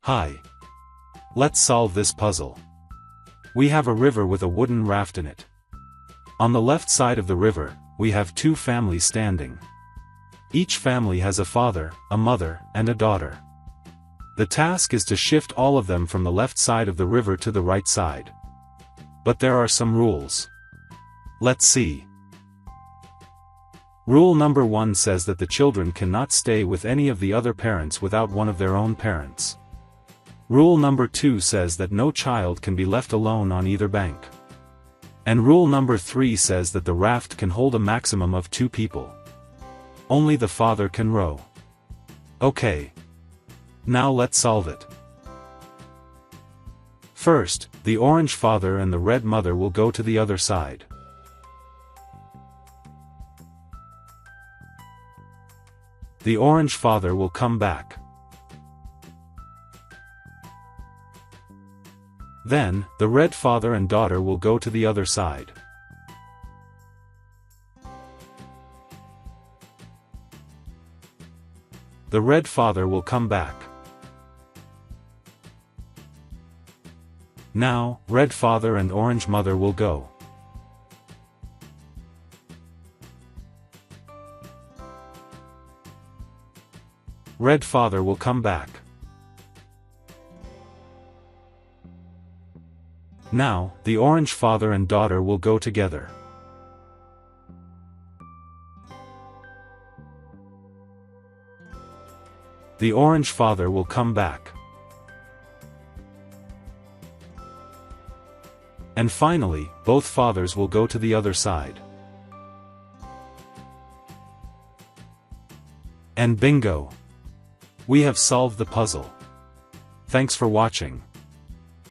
Hi. Let's solve this puzzle. We have a river with a wooden raft in it. On the left side of the river, we have two families standing. Each family has a father, a mother, and a daughter. The task is to shift all of them from the left side of the river to the right side. But there are some rules. Let's see. Rule number 1 says that the children cannot stay with any of the other parents without one of their own parents. Rule number 2 says that no child can be left alone on either bank. And rule number 3 says that the raft can hold a maximum of 2 people. Only the father can row. Okay. Now let's solve it. First, the orange father and the red mother will go to the other side. The orange father will come back. Then, the red father and daughter will go to the other side. The red father will come back. Now, red father and orange mother will go. Red father will come back. Now, the orange father and daughter will go together. The orange father will come back. And finally, both fathers will go to the other side. And bingo! We have solved the puzzle. Thanks for watching.